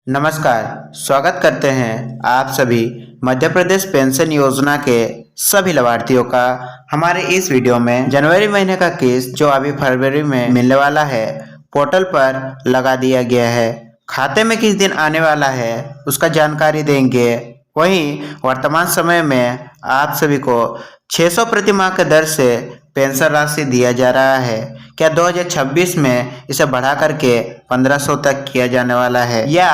नमस्कार। स्वागत करते हैं आप सभी मध्य प्रदेश पेंशन योजना के सभी लाभार्थियों का हमारे इस वीडियो में। जनवरी महीने का किस्त जो अभी फरवरी में मिलने वाला है पोर्टल पर लगा दिया गया है। खाते में किस दिन आने वाला है उसका जानकारी देंगे। वहीं वर्तमान समय में आप सभी को 600 प्रति माह के दर से पेंशन राशि दिया जा रहा है। क्या 2026 में इसे बढ़ा करके 1500 तक किया जाने वाला है या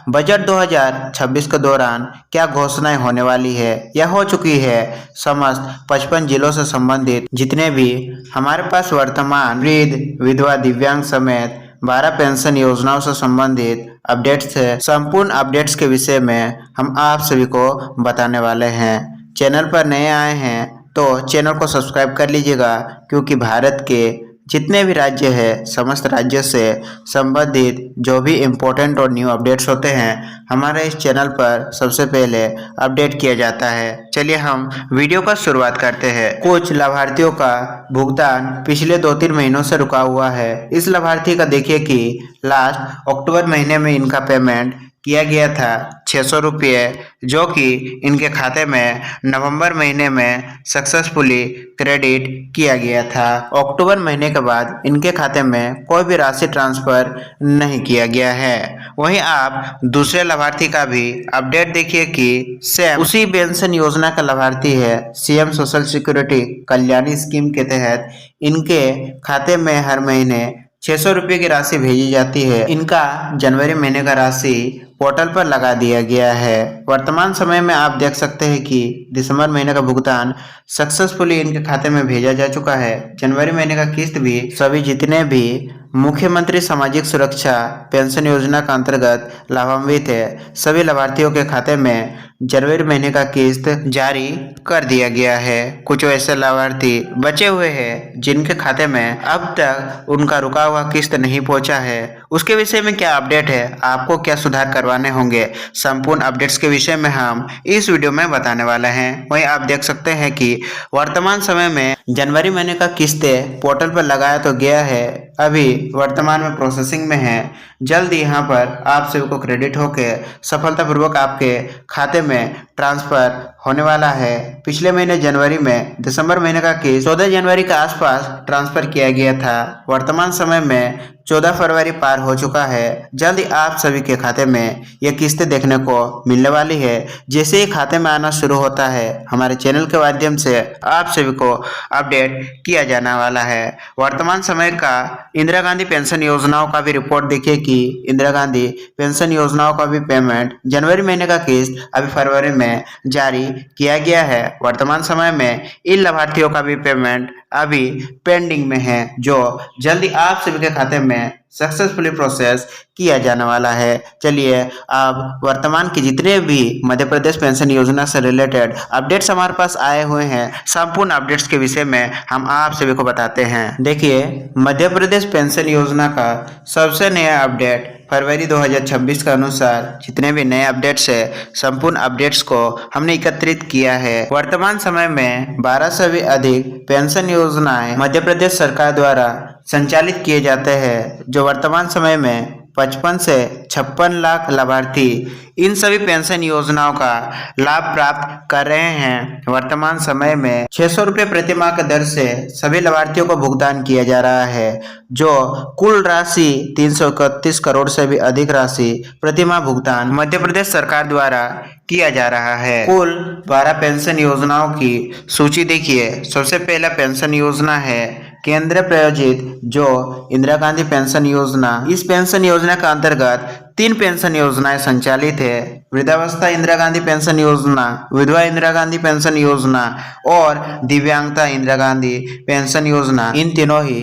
बजट 2026 के दौरान क्या घोषणाएं होने वाली है या हो चुकी है। समस्त 55 जिलों से संबंधित जितने भी हमारे पास वर्तमान वृद्ध विधवा दिव्यांग समेत 12 पेंशन योजनाओं से संबंधित अपडेट्स है। संपूर्ण अपडेट्स के विषय में हम आप सभी को बताने वाले हैं। चैनल पर नए आए हैं तो चैनल को सब्सक्राइब कर लीजिएगा, क्योंकि भारत के जितने भी राज्य हैं समस्त राज्यों से संबंधित जो भी इम्पोर्टेंट और न्यू अपडेट्स होते हैं हमारे इस चैनल पर सबसे पहले अपडेट किया जाता है। चलिए हम वीडियो का शुरुआत करते हैं। कुछ लाभार्थियों का भुगतान पिछले 2-3 महीनों से रुका हुआ है। इस लाभार्थी का देखिए कि लास्ट अक्टूबर महीने में इनका पेमेंट किया गया था 600 रुपये, जो कि इनके खाते में नवंबर महीने में सक्सेसफुली क्रेडिट किया गया था। अक्टूबर महीने के बाद इनके खाते में कोई भी राशि ट्रांसफर नहीं किया गया है। वहीं आप दूसरे लाभार्थी का भी अपडेट देखिए कि सेम उसी पेंशन योजना का लाभार्थी है। CM social security Kalyani scheme के तहत इनके खाते में हर महीने 600 रुपये की राशि भेजी जाती है। इनका जनवरी महीने का राशि पोर्टल पर लगा दिया गया है। वर्तमान समय में आप देख सकते हैं कि दिसंबर महीने का भुगतान सक्सेसफुली इनके खाते में भेजा जा चुका है। जनवरी महीने का किस्त भी सभी जितने भी मुख्यमंत्री सामाजिक सुरक्षा पेंशन योजना का अंतर्गत लाभान्वित है सभी लाभार्थियों के खाते में जनवरी महीने का किस्त जारी कर दिया गया है। कुछ ऐसे लाभार्थी बचे हुए हैं जिनके खाते में अब तक उनका रुका हुआ किस्त नहीं पहुंचा है। उसके विषय में क्या अपडेट है, आपको क्या सुधार करवाने होंगे, संपूर्ण अपडेट्स के विषय में हम इस वीडियो में बताने वाले हैं। वहीं आप देख सकते हैं कि वर्तमान समय में जनवरी महीने का किस्त पोर्टल पर लगाया तो गया है, अभी वर्तमान में प्रोसेसिंग में है। जल्द यहाँ पर आप सभी को क्रेडिट होकर सफलतापूर्वक आपके खाते में ट्रांसफर होने वाला है। पिछले महीने जनवरी में दिसंबर महीने का किस्त 14 जनवरी के आसपास ट्रांसफर किया गया था। वर्तमान समय में 14 फरवरी पार हो चुका है। जल्द ही आप सभी के खाते में यह किस्तें देखने को मिलने वाली है। जैसे ही खाते में आना शुरू होता है हमारे चैनल के माध्यम से आप सभी को अपडेट किया जाने वाला है। वर्तमान समय का इंदिरा गांधी पेंशन योजनाओं का भी रिपोर्ट देखिए कि इंदिरा गांधी पेंशन योजनाओं का भी पेमेंट जनवरी महीने का किस्त अभी फरवरी में जारी किया गया है। वर्तमान समय में इन लाभार्थियों का भी पेमेंट अभी पेंडिंग में है, जो जल्दी आप सभी के खाते में सक्सेसफुली प्रोसेस किया जाने वाला है। चलिए अब वर्तमान की जितने भी मध्य प्रदेश पेंशन योजना से रिलेटेड अपडेट्स हमारे पास आए हुए हैं, संपूर्ण अपडेट्स के विषय में हम आप सभी को बताते हैं। देखिए, मध्य प्रदेश पेंशन योजना का सबसे नया अपडेट फरवरी 2026 के अनुसार जितने भी नए अपडेट्स है संपूर्ण अपडेट्स को हमने एकत्रित किया है। वर्तमान समय में 12 से भी अधिक पेंशन योजनाएं मध्य प्रदेश सरकार द्वारा संचालित किए जाते हैं, जो वर्तमान समय में 55 से 56 लाख लाभार्थी इन सभी पेंशन योजनाओं का लाभ प्राप्त कर रहे हैं। वर्तमान समय में 600 रुपये प्रति माह की दर से सभी लाभार्थियों को भुगतान किया जा रहा है, जो कुल राशि 331 करोड़ से भी अधिक राशि प्रति माह भुगतान मध्य प्रदेश सरकार द्वारा किया जा रहा है। कुल 12 पेंशन योजनाओं की सूची देखिए। सबसे पहला पेंशन योजना है केंद्र प्रायोजित जो इंदिरा गांधी पेंशन योजना। इस पेंशन योजना के अंतर्गत 3 पेंशन योजनाएं संचालित है। वृद्धावस्था इंदिरा गांधी पेंशन योजना, विधवा इंदिरा गांधी पेंशन योजना और दिव्यांगता इंदिरा गांधी पेंशन योजना। इन तीनों ही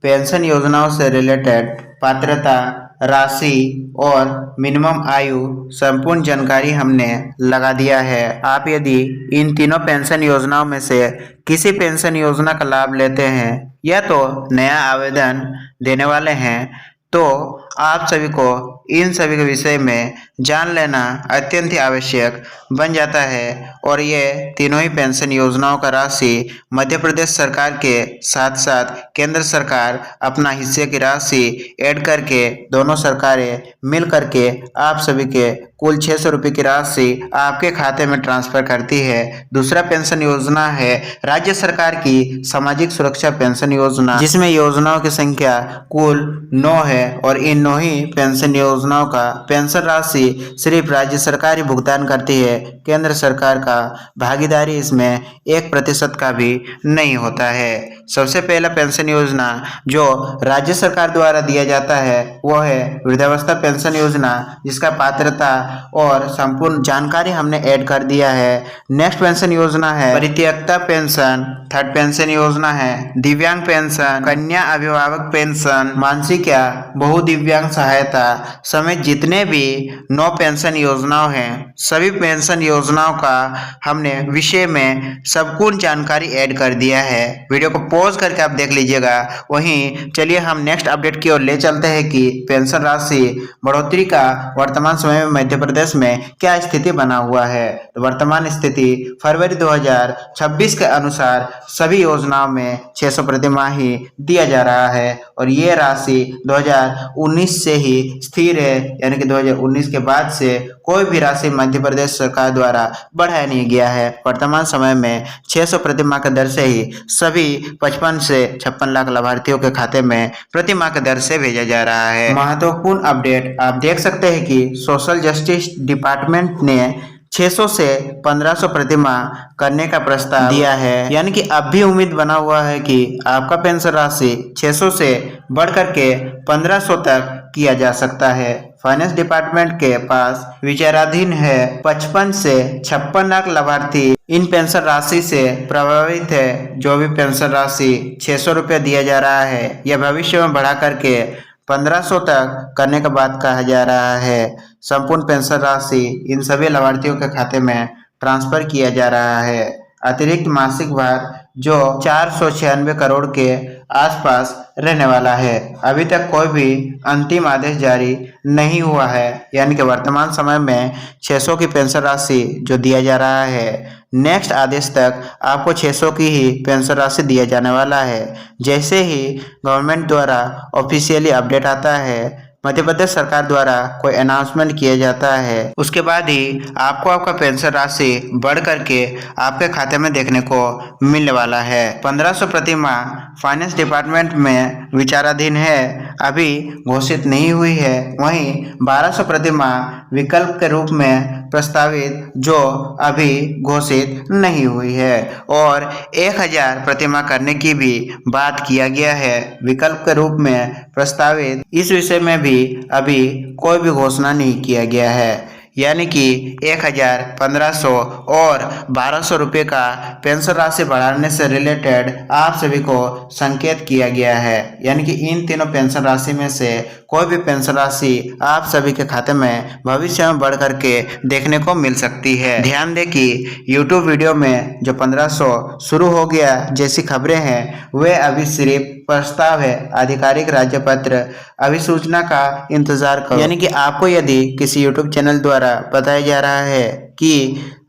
पेंशन योजनाओं से रिलेटेड पात्रता, राशि और मिनिमम आयु संपूर्ण जानकारी हमने लगा दिया है। आप यदि इन तीनों पेंशन योजनाओं में से किसी पेंशन योजना का लाभ लेते हैं या तो नया आवेदन देने वाले हैं तो आप सभी को इन सभी के विषय में जान लेना अत्यंत ही आवश्यक बन जाता है। और ये तीनों ही पेंशन योजनाओं का राशि मध्य प्रदेश सरकार के साथ साथ केंद्र सरकार अपना हिस्से की राशि ऐड करके दोनों सरकारें मिल करके आप सभी के कुल 600 रुपये की राशि आपके खाते में ट्रांसफर करती है। दूसरा पेंशन योजना है राज्य सरकार की सामाजिक सुरक्षा पेंशन योजना, जिसमें योजनाओं की संख्या कुल 9 है और इन 9 ही पेंशन योजनाओं का पेंशन राशि सिर्फ राज्य सरकार ही भुगतान करती है। केंद्र सरकार का भागीदारी इसमें 1% का भी नहीं होता है। सबसे पहला पेंशन योजना जो राज्य सरकार द्वारा दिया जाता है वो है वृद्धावस्था पेंशन योजना, जिसका पात्रता और संपूर्ण जानकारी हमने ऐड कर दिया है। नेक्स्ट पेंशन योजना है परित्यक्ता पेंशन, थर्ड पेंशन योजना है दिव्यांग पेंशन, कन्या अभिभावक पेंशन, मानसिक या बहुदिव्यांग सहायता समेत जितने भी 9 पेंशन योजनाओं हैं, सभी पेंशन योजनाओं का हमने विषय में संपूर्ण जानकारी ऐड कर दिया है। वीडियो को पॉज करके आप देख लीजिएगा। वहीं चलिए हम नेक्स्ट अपडेट की ओर ले चलते हैं कि पेंशन राशि बढ़ोतरी का वर्तमान समय में मध्य प्रदेश में क्या स्थिति बना हुआ है। तो वर्तमान स्थिति फरवरी 2026 के अनुसार सभी योजनाओं में 600 प्रति माह ही दिया जा रहा है और ये राशि 2019 से ही स्थिर है, यानी कि 2019 के बाद से कोई भी राशि मध्य प्रदेश सरकार द्वारा बढ़ाया नहीं गया है। वर्तमान समय में 600 प्रति माह के दर से ही सभी 55 से 56 लाख लाभार्थियों के खाते में प्रति माह के दर से भेजा जा रहा है। महत्वपूर्ण अपडेट आप देख सकते हैं कि सोशल जस्टिस डिपार्टमेंट ने 600 से 1500 प्रति माह करने का प्रस्ताव दिया है, यानी कि अब भी उम्मीद बना हुआ है कि आपका पेंशन राशि 600 से बढ़कर के 1500 तक किया जा सकता है। फाइनेंस डिपार्टमेंट के पास विचाराधीन है 55 से 56 लाख लाभार्थी इन पेंशन राशि से प्रभावित है। जो भी पेंशन राशि 600 रुपये दिया जा रहा है यह भविष्य में बढ़ा करके 1500 तक करने का बात कहा जा रहा है। संपूर्ण पेंशन राशि इन सभी लाभार्थियों के खाते में ट्रांसफर किया जा रहा है। अतिरिक्त मासिक भार जो 496 करोड़ के आसपास रहने वाला है। अभी तक कोई भी अंतिम आदेश जारी नहीं हुआ है, यानी कि वर्तमान समय में 600 की पेंशन राशि जो दिया जा रहा है, नेक्स्ट आदेश तक आपको 600 की ही पेंशन राशि दिया जाने वाला है। जैसे ही गवर्नमेंट द्वारा ऑफिशियली अपडेट आता है, मध्य प्रदेश सरकार द्वारा कोई अनाउंसमेंट किया जाता है, उसके बाद ही आपको आपका पेंशन राशि बढ़ करके आपके खाते में देखने को मिलने वाला है। 1500 प्रति माह फाइनेंस डिपार्टमेंट में विचाराधीन है, अभी घोषित नहीं हुई है। वहीं 1200 प्रति माह विकल्प के रूप में प्रस्तावित जो अभी घोषित नहीं हुई है और 1000 प्रति माह करने की भी बात किया गया है विकल्प के रूप में प्रस्तावित। इस विषय में भी अभी कोई भी घोषणा नहीं किया गया है, यानी कि 1000, 1500 और 1200 रुपये का पेंशन राशि बढ़ाने से रिलेटेड आप सभी को संकेत किया गया है, यानी कि इन तीनों पेंशन राशि में से कोई भी पेंशन राशि आप सभी के खाते में भविष्य में बढ़ करके देखने को मिल सकती है। ध्यान दें कि YouTube वीडियो में जो 1500 शुरू हो गया जैसी खबरें हैं वे अभी सिर्फ प्रस्ताव है, आधिकारिक राज्य पत्र अधिसूचना का इंतजार करो। यानी कि आपको यदि किसी YouTube चैनल द्वारा बताया जा रहा है कि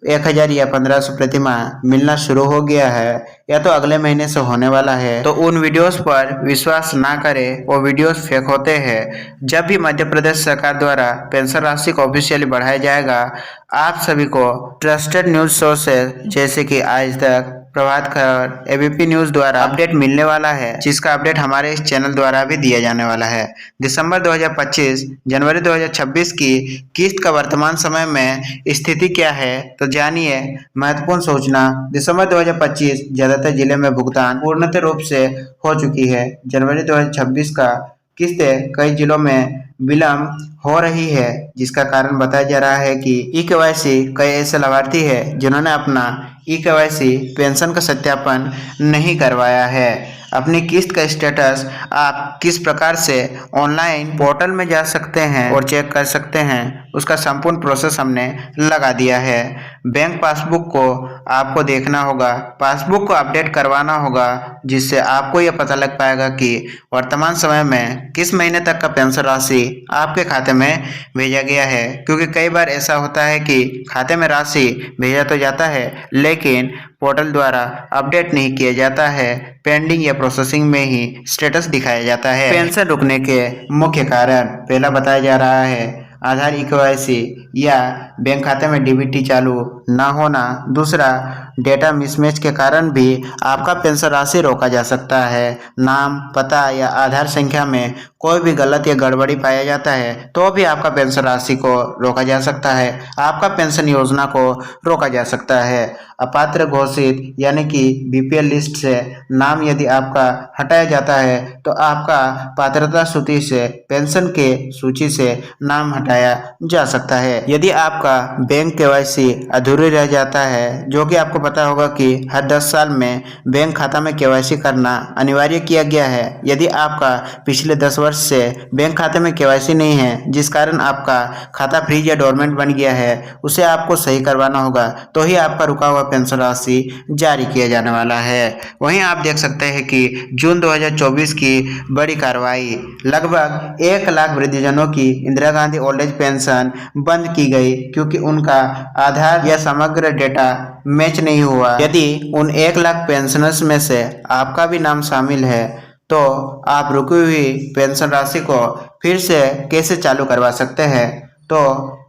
1000 या 1500 प्रति माह मिलना शुरू हो गया है या तो अगले महीने से होने वाला है, तो उन वीडियोस पर विश्वास ना करें, वो वीडियोस फेक होते हैं। जब भी मध्य प्रदेश सरकार द्वारा पेंशन राशि को ऑफिशियली बढ़ाया जाएगा, आप सभी को ट्रस्टेड न्यूज सोर्सेज जैसे कि आज तक, प्रभात खबर, एबीपी न्यूज द्वारा अपडेट मिलने वाला है, जिसका अपडेट हमारे इस चैनल द्वारा भी दिया जाने वाला है। दिसंबर 2025 जनवरी 2026 की किस्त का वर्तमान समय में स्थिति क्या है, तो जानिए महत्वपूर्ण सूचना। दिसंबर 2025 ज्यादातर जिले में भुगतान पूर्णतः रूप से हो चुकी है। जनवरी 2026 का किस्तें कई जिलों में विलम्ब हो रही है, जिसका कारण बताया जा रहा है कि ई-केवाईसी कई ऐसे लाभार्थी है जिन्होंने अपना ई-केवाईसी पेंशन का सत्यापन नहीं करवाया है। अपनी किस्त का स्टेटस आप किस प्रकार से ऑनलाइन पोर्टल में जा सकते हैं और चेक कर सकते हैं, उसका संपूर्ण प्रोसेस हमने लगा दिया है। बैंक पासबुक को आपको देखना होगा, पासबुक को अपडेट करवाना होगा, जिससे आपको यह पता लग पाएगा कि वर्तमान समय में किस महीने तक का पेंशन राशि आपके खाते में भेजा गया है। क्योंकि कई बार ऐसा होता है कि खाते में राशि भेजा तो जाता है लेकिन पोर्टल द्वारा अपडेट नहीं किया जाता है, पेंडिंग या प्रोसेसिंग में ही स्टेटस दिखाया जाता है। पेंशन रुकने के मुख्य कारण पहला बताया जा रहा है आधार ई-केवाईसी या बैंक खाते में डीबीटी चालू ना होना। दूसरा, डेटा मिसमैच के कारण भी आपका पेंशन राशि रोका जा सकता है। नाम, पता या आधार संख्या में कोई भी गलत या गड़बड़ी पाया जाता है तो भी आपका पेंशन राशि को रोका जा सकता है, आपका पेंशन योजना को रोका जा सकता है। अपात्र घोषित यानी कि बीपीएल लिस्ट से नाम यदि आपका हटाया जाता है तो आपका पात्रता सूची से पेंशन के सूची से नाम हटाया जा सकता है। यदि आपका बैंक केवाईसी अधूरी रह जाता है, जो कि आपको पता होगा कि हर 10 साल में बैंक खाता में केवाईसी करना अनिवार्य किया गया है। यदि आपका पिछले 10 वर्ष से बैंक खाते में केवाईसी नहीं है, जिस कारण आपका खाता फ्रीज या डोरमेंट बन गया है, उसे आपको सही करवाना होगा, तो ही आपका रुका हुआ पेंशन राशि जारी किया जाने वाला है। वहीं आप देख सकते हैं कि जून 2024 की बड़ी कार्रवाई, लगभग 1 लाख वृद्धजनों की Indira Gandhi old age pension बंद की गई क्योंकि उनका आधार या समग्र डेटा मैच नहीं हुआ। यदि उन 1 लाख पेंशनर्स में से आपका भी नाम शामिल है तो आप रुकी हुई पेंशन राशि को फिर से कैसे चालू करवा सकते हैं। तो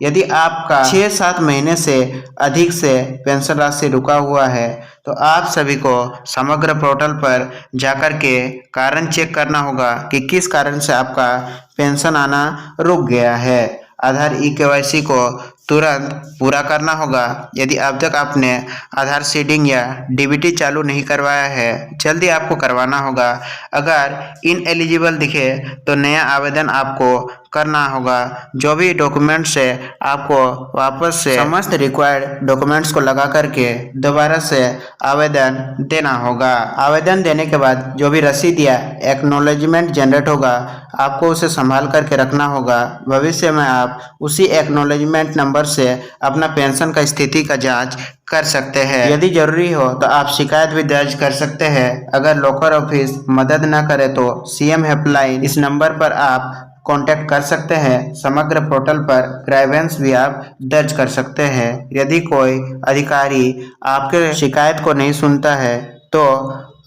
यदि आपका 6-7 महीने से अधिक से पेंशन राशि रुका हुआ है तो आप सभी को समग्र पोर्टल पर जाकर के कारण चेक करना होगा कि किस कारण से आपका पेंशन आना रुक गया है। आधार ई-केवाईसी को तुरंत पूरा करना होगा। यदि अब तक आपने आधार सीडिंग या डीबीटी चालू नहीं करवाया है, जल्दी आपको करवाना होगा। अगर इनएलिजिबल दिखे तो नया आवेदन आपको करना होगा। जो भी डॉक्यूमेंट्स है आपको वापस से समस्त रिक्वायर्ड डॉक्यूमेंट्स को लगा करके दोबारा से आवेदन देना होगा। आवेदन देने के बाद जो भी रसीद या एक्नॉलेजमेंट जनरेट होगा, आपको उसे संभाल करके रखना होगा। भविष्य में आप उसी एक्नॉलेजमेंट नंबर से अपना पेंशन का स्थिति का जांच कर सकते हैं। यदि जरूरी हो तो आप शिकायत भी दर्ज कर सकते हैं। अगर लोकल ऑफिस मदद न करे तो सीएम हेल्पलाइन, इस नंबर पर आप कांटेक्ट कर सकते हैं। समग्र पोर्टल पर ग्राइवेंस भी आप दर्ज कर सकते हैं। यदि कोई अधिकारी आपके शिकायत को नहीं सुनता है तो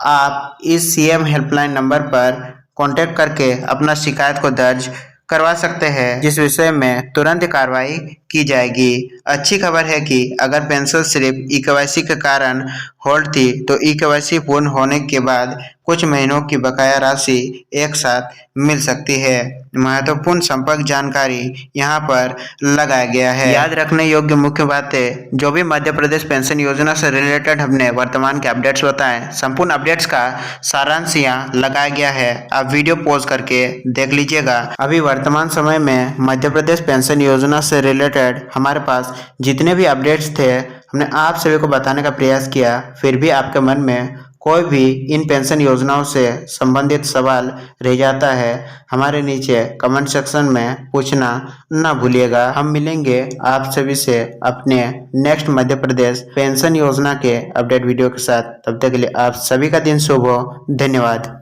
आप इस सीएम हेल्पलाइन नंबर पर कांटेक्ट करके अपना शिकायत को दर्ज करवा सकते हैं, जिस विषय में तुरंत कार्रवाई की जाएगी। अच्छी खबर है कि अगर पेंशन सिर्फ ई-केवाईसी के कारण होल्ड थी तो ई-केवाईसी पूर्ण होने के बाद कुछ महीनों की बकाया राशि एक साथ मिल सकती है। महत्वपूर्ण संपर्क जानकारी यहाँ पर लगाया गया है। याद रखने योग्य मुख्य बातें, जो भी मध्य प्रदेश पेंशन योजना से रिलेटेड हमने वर्तमान के अपडेट्स बताएं, संपूर्ण अपडेट्स का सारांश यहाँ लगाया गया है। आप वीडियो पॉज करके देख लीजिएगा। अभी वर्तमान समय में मध्य प्रदेश पेंशन योजना से रिलेटेड हमारे पास जितने भी अपडेट्स थे, हमने आप सभी को बताने का प्रयास किया। फिर भी आपके मन में कोई भी इन पेंशन योजनाओं से संबंधित सवाल रह जाता है, हमारे नीचे कमेंट सेक्शन में पूछना ना भूलिएगा। हम मिलेंगे आप सभी से अपने नेक्स्ट मध्य प्रदेश पेंशन योजना के अपडेट वीडियो के साथ। तब तक के लिए आप सभी का दिन शुभ हो। धन्यवाद।